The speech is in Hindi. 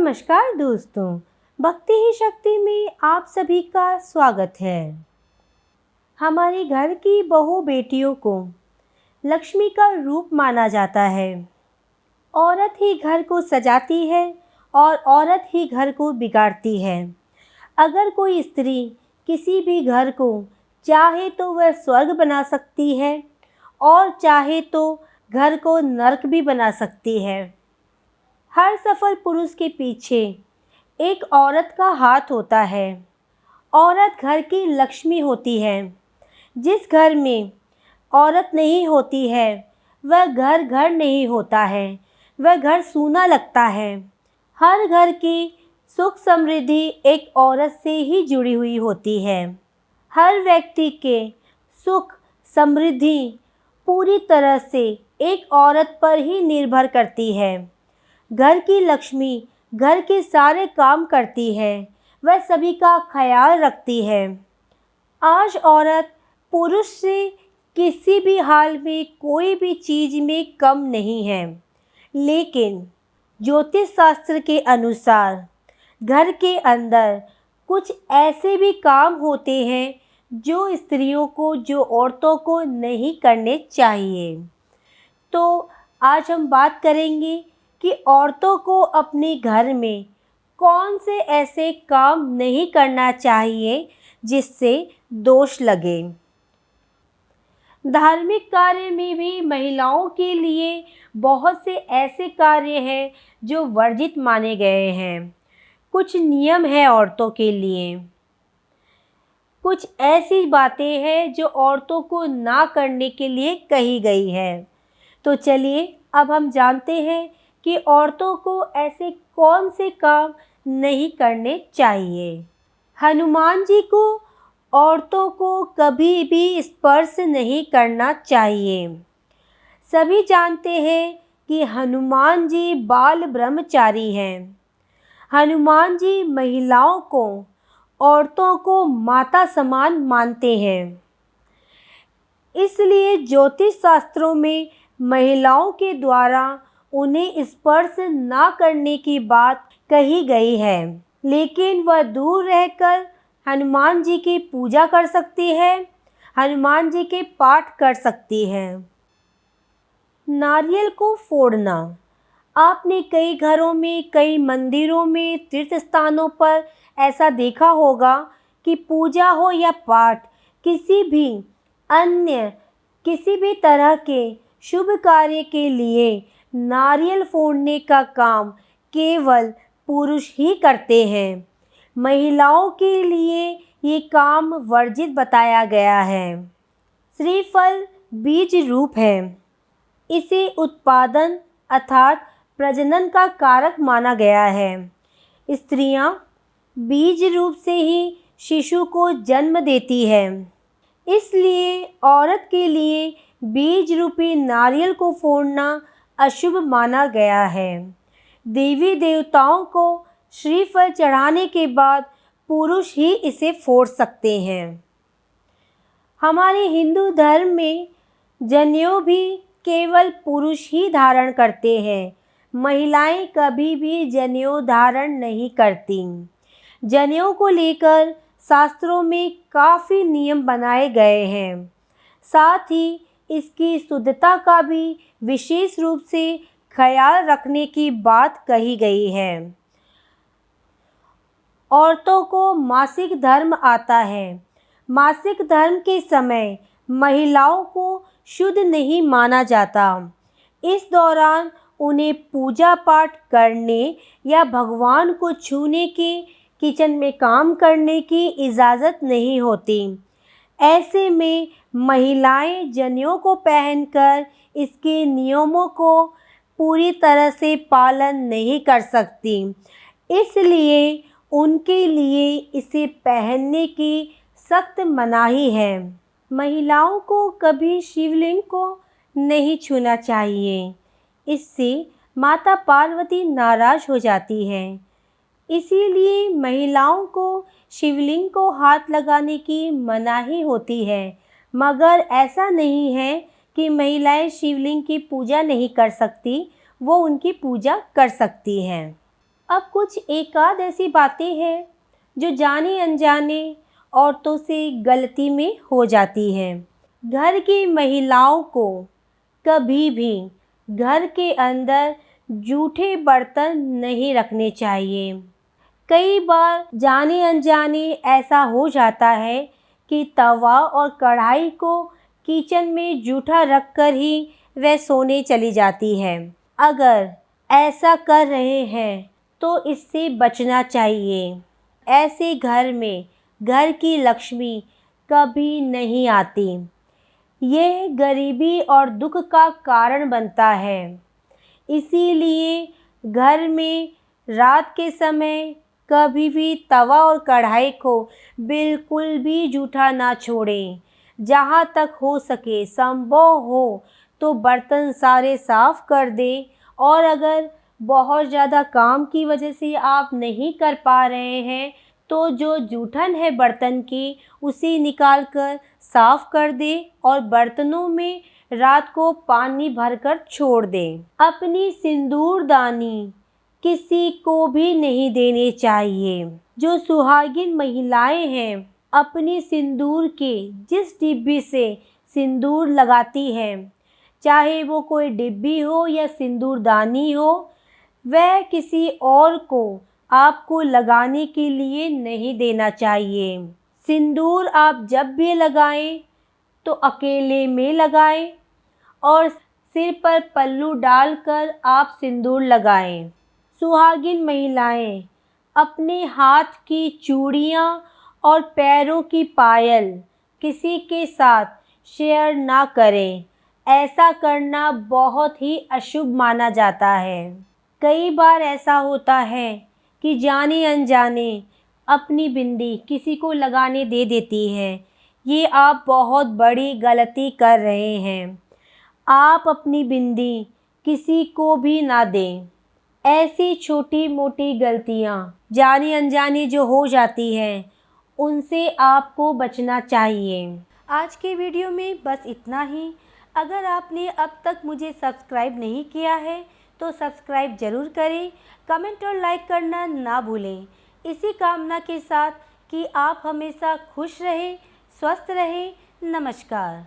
नमस्कार दोस्तों, भक्ति ही शक्ति में आप सभी का स्वागत है। हमारे घर की बहू बेटियों को लक्ष्मी का रूप माना जाता है। औरत ही घर को सजाती है और औरत ही घर को बिगाड़ती है। अगर कोई स्त्री किसी भी घर को चाहे तो वह स्वर्ग बना सकती है और चाहे तो घर को नरक भी बना सकती है। हर सफल पुरुष के पीछे एक औरत का हाथ होता है। औरत घर की लक्ष्मी होती है। जिस घर में औरत नहीं होती है वह घर घर नहीं होता है, वह घर सूना लगता है। हर घर की सुख समृद्धि एक औरत से ही जुड़ी हुई होती है। हर व्यक्ति के सुख समृद्धि पूरी तरह से एक औरत पर ही निर्भर करती है। घर की लक्ष्मी घर के सारे काम करती है, वह सभी का ख्याल रखती है। आज औरत पुरुष से किसी भी हाल में कोई भी चीज़ में कम नहीं है, लेकिन ज्योतिष शास्त्र के अनुसार घर के अंदर कुछ ऐसे भी काम होते हैं जो स्त्रियों को, जो औरतों को नहीं करने चाहिए। तो आज हम बात करेंगे कि औरतों को अपने घर में कौन से ऐसे काम नहीं करना चाहिए जिससे दोष लगे। धार्मिक कार्य में भी महिलाओं के लिए बहुत से ऐसे कार्य हैं जो वर्जित माने गए हैं। कुछ नियम हैं औरतों के लिए, कुछ ऐसी बातें हैं जो औरतों को ना करने के लिए कही गई है। तो चलिए अब हम जानते हैं कि औरतों को ऐसे कौन से काम नहीं करने चाहिए। हनुमान जी को औरतों को कभी भी स्पर्श नहीं करना चाहिए। सभी जानते हैं कि हनुमान जी बाल ब्रह्मचारी हैं। हनुमान जी महिलाओं को, औरतों को माता समान मानते हैं। इसलिए ज्योतिष शास्त्रों में महिलाओं के द्वारा उन्हें स्पर्श ना करने की बात कही गई है, लेकिन वह दूर रहकर हनुमान जी की पूजा कर सकती है, हनुमान जी के पाठ कर सकती है। नारियल को फोड़ना, आपने कई घरों में, कई मंदिरों में, तीर्थ स्थानों पर ऐसा देखा होगा कि पूजा हो या पाठ, किसी भी तरह के शुभ कार्य के लिए नारियल फोड़ने का काम केवल पुरुष ही करते हैं। महिलाओं के लिए ये काम वर्जित बताया गया है। श्रीफल बीज रूप है। इसे उत्पादन अर्थात प्रजनन का कारक माना गया है। स्त्रियां बीज रूप से ही शिशु को जन्म देती है। इसलिए औरत के लिए बीज रूपी नारियल को फोड़ना अशुभ माना गया है। देवी देवताओं को श्रीफल चढ़ाने के बाद पुरुष ही इसे फोड़ सकते हैं। हमारे हिंदू धर्म में जनेऊ भी केवल पुरुष ही धारण करते हैं। महिलाएं कभी भी जनेऊ धारण नहीं करती। जनेऊ को लेकर शास्त्रों में काफ़ी नियम बनाए गए हैं। साथ ही इसकी शुद्धता का भी विशेष रूप से ख्याल रखने की बात कही गई है। औरतों को मासिक धर्म आता है। मासिक धर्म के समय महिलाओं को शुद्ध नहीं माना जाता। इस दौरान उन्हें पूजा पाठ करने या भगवान को छूने की, किचन में काम करने की इजाज़त नहीं होती। ऐसे में महिलाएं जनेऊ को पहनकर इसके नियमों को पूरी तरह से पालन नहीं कर सकती। इसलिए उनके लिए इसे पहनने की सख्त मनाही है। महिलाओं को कभी शिवलिंग को नहीं छूना चाहिए। इससे माता पार्वती नाराज हो जाती है। इसीलिए महिलाओं को शिवलिंग को हाथ लगाने की मनाही होती है। मगर ऐसा नहीं है कि महिलाएं शिवलिंग की पूजा नहीं कर सकती, वो उनकी पूजा कर सकती हैं। अब कुछ एकाध ऐसी बातें हैं जो जाने अनजाने औरतों से गलती में हो जाती हैं। घर की महिलाओं को कभी भी घर के अंदर जूठे बर्तन नहीं रखने चाहिए। कई बार जाने अनजाने ऐसा हो जाता है कि तवा और कढ़ाई को किचन में जूठा रखकर ही वह सोने चली जाती है। अगर ऐसा कर रहे हैं तो इससे बचना चाहिए। ऐसे घर में घर की लक्ष्मी कभी नहीं आती। यह गरीबी और दुख का कारण बनता है। इसीलिए घर में रात के समय कभी भी तवा और कढ़ाई को बिल्कुल भी जूठा ना छोड़ें। जहाँ तक हो सके संभव हो तो बर्तन सारे साफ कर दें, और अगर बहुत ज़्यादा काम की वजह से आप नहीं कर पा रहे हैं तो जो जूठन है बर्तन की उसे निकाल कर साफ कर दें और बर्तनों में रात को पानी भरकर छोड़ दें। अपनी सिंदूरदानी किसी को भी नहीं देनी चाहिए। जो सुहागिन महिलाएं हैं अपनी सिंदूर के जिस डिब्बी से सिंदूर लगाती हैं, चाहे वो कोई डिब्बी हो या सिंदूरदानी हो, वह किसी और को आपको लगाने के लिए नहीं देना चाहिए। सिंदूर आप जब भी लगाएं तो अकेले में लगाएं और सिर पर पल्लू डालकर आप सिंदूर लगाएं। सुहागिन महिलाएं अपने हाथ की चूड़ियां और पैरों की पायल किसी के साथ शेयर ना करें। ऐसा करना बहुत ही अशुभ माना जाता है। कई बार ऐसा होता है कि जाने अनजाने अपनी बिंदी किसी को लगाने दे देती है। ये आप बहुत बड़ी गलती कर रहे हैं। आप अपनी बिंदी किसी को भी ना दें। ऐसी छोटी मोटी गलतियाँ जाने अनजाने जो हो जाती हैं उनसे आपको बचना चाहिए। आज के वीडियो में बस इतना ही। अगर आपने अब तक मुझे सब्सक्राइब नहीं किया है तो सब्सक्राइब ज़रूर करें, कमेंट और लाइक करना ना भूलें। इसी कामना के साथ कि आप हमेशा खुश रहें, स्वस्थ रहें। नमस्कार।